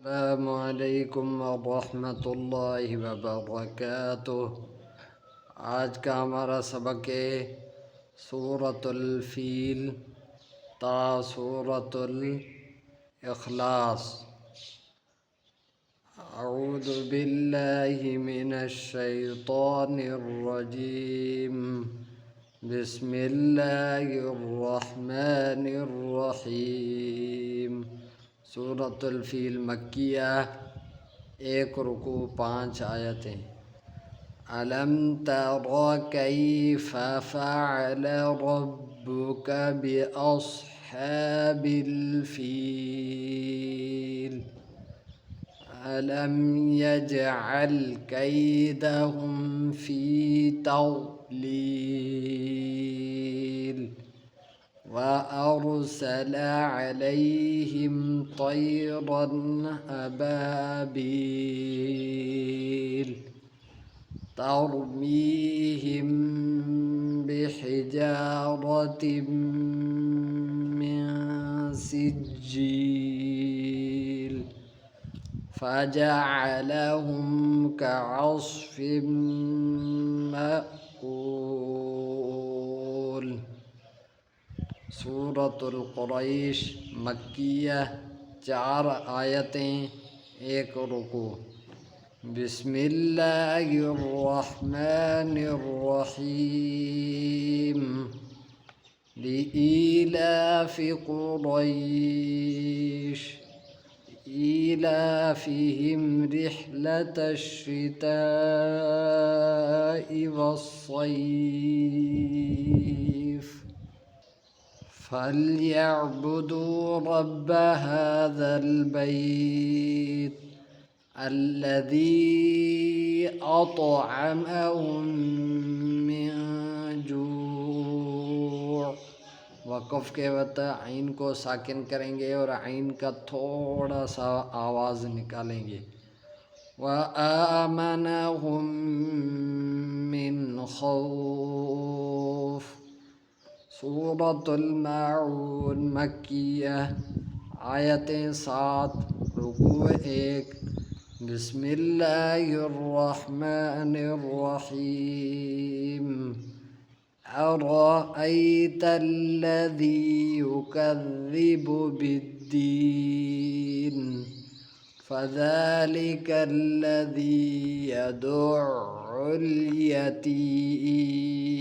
अस्सलामुअलैकुम वरहमतुल्लाहि वबरकातुह। आज का हमारा सबक है सूरतुल फील ता सूरतुल इखलास। अऊज़ु बिल्लाहि मिनश शैतानिर रजीम। बिस्मिल्लाहिर रहमानिर रहीम। सूरतुल फील मक्किया, 1 रुकू 5 आयतें। अलम तरा कैफ़ फ़अल रब्बुक बिअस्हाबिल फील अलम यजअल कैदहुम फ़ी तज़लील वअरसल अलैहिम तैरन अबाबील तरमीहिम बिहिजारतिम मिन सिज्जील फजअलहुम कअस्फिम मअकूल। सूरतुल कुरैश मक्किया, 4 आयतें, 1 रुकू। बिस्मिल्लाहिर्रहमानिर्रहीम। लिईलाफि कुरैश ईलाफिहिम रिह्लतश शिताइ वस्सैफ फल्यअबुदू रब्ब हाज़ल बैत अल्लज़ी अतअमहुम मिन जूअ। वक़फ़ के वक़्त आइन को साकिन करेंगे और आइन का थोड़ा सा आवाज़ निकालेंगे। व आमनहुम मिन खौफ। सूरतुल माऊन मक्किया, आयतें 7, रुकू 1। बिस्मिल्लाहिर्रहमानिर्रहीम। अरअयतल्लज़ी युकज़्ज़िबु बिद्दीन फ़ज़ालिकल्लज़ी यदुअ्उल यतीम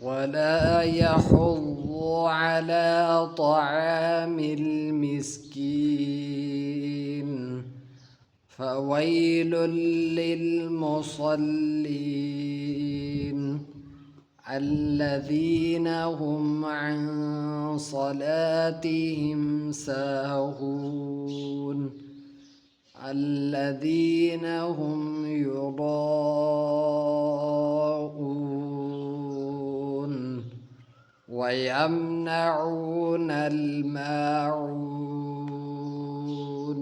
वला यहुज़्ज़ु अला तआमिल मिस्कीन फ़वैलुल लिलमुसल्लीन अल्लज़ीना हुम अन सलातिहिम साहून अल्लज़ीना हुम युराऊन वयमनऊनल माऊन।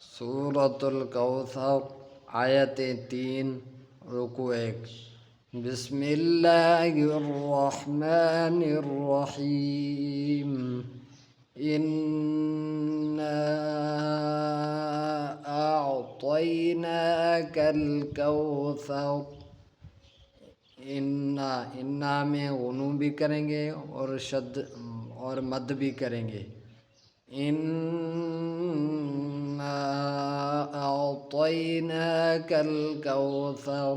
सूरतुल कौसर, आयतें 3, रुकू 1। बिस्मिल्लाहिर्रहमानिर्रहीम। इन्ना अअतैनाकल कौसर। इन्ना में गुनू भी करेंगे और शद और मद भी करेंगे। इन्ना अअतैनाकल कौसर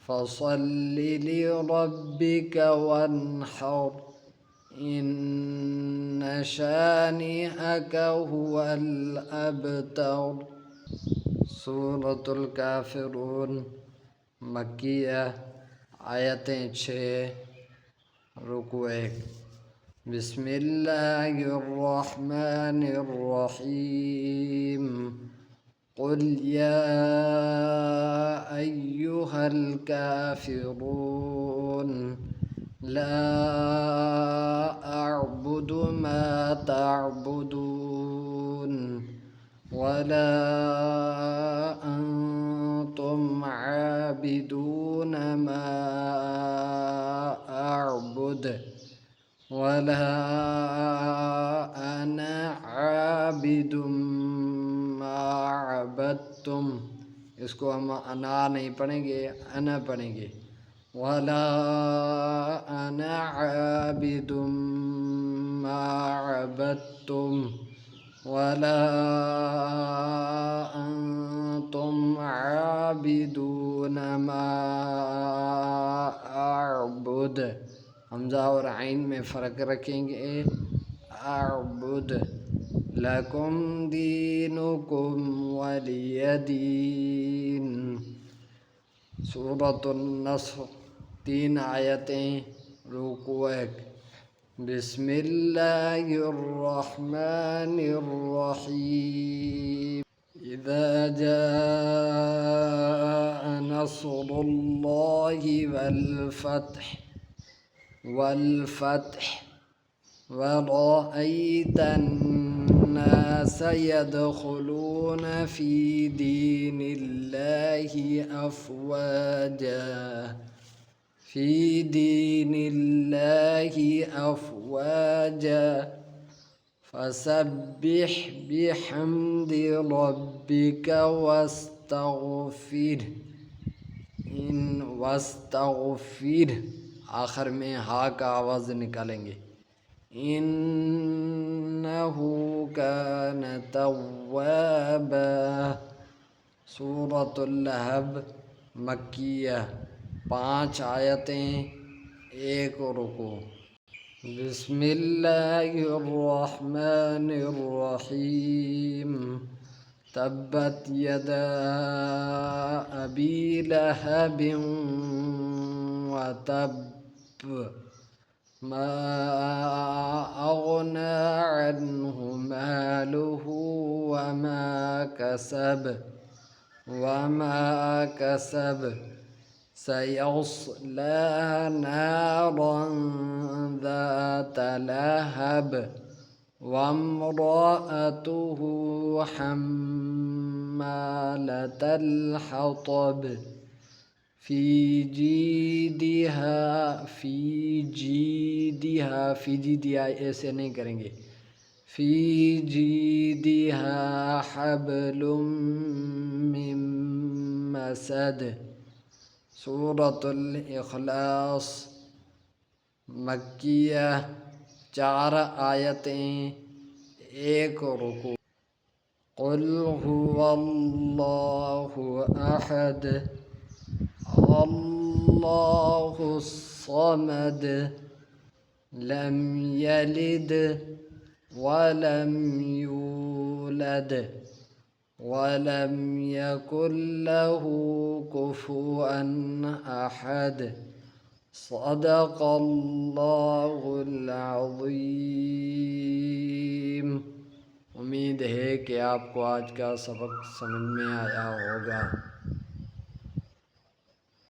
फ़सल्लि लिरब्बिक वन्हर इन्न शानिअक हुवल अबतर। सूरतुल काफ़िरून मक्किया, आयतें 6, रुकू 1। बिस्मिल्लाहिर्रहमानिर्रहीम। क़ुल या अय्युहल काफ़िरून ला अअबुदु मा तअबुदून वला अंतुम आबिदून मा अअबुद वला अना आबिदुम अबदतुम, इसको हम अना नहीं पढ़ेंगे, अना पढ़ेंगे। वला अना आबिदुम मा अबदतुम वला अंतुम आबिदून मा अअबुद। हमजा और आइन में फ़र्क रखेंगे। अअबुद लकुम दीनुकुम वलिय दीन। सूरतुन नस्र 3 आयतें, रुकू 1। बिस्मिल्लाहिर्रहमानिर्रहीम। इज़ा जाअ नस्रुल्लाहि वल फ़त्ह वरअयतन्नास यदख़ुलून फ़ी दीनिल्लाहि अफ़वाजा फसब्बिह बिहम्दि रब्बिका वस्तग़फ़िर। आखिर में हा का आवाज़ निकालेंगे। इन्नहु कान तव्वाबा। सूरतुल लहब मक्किया 5 आयतें, 1 रुकू। बिस्मिल्लाहिर्रहमानिर्रहीम। तब्बत यदा अबी लहबिन व तब्ब मा अग़ना अन्हु मालुहु वमा कसब सयस्ला नारन ज़ात लहब वम्रअतुहु हम्मालतल हतब फ़ी जीदिहा ऐसे नहीं करेंगे। फ़ी जीदिहा हब्लुम मिन मसद। सूरतुल इख़लास मक्किया 4 आयतें, 1 रुकू। क़ुल हुवल्लाहु अहद अल्लाहुस समद लम यलिद वलम यूलद वलम यकुल लहू कुफुअन अहद। सदक़ल्लाहुल अज़ीम। उम्मीद है कि आपको आज का सबक समझ में आया होगा।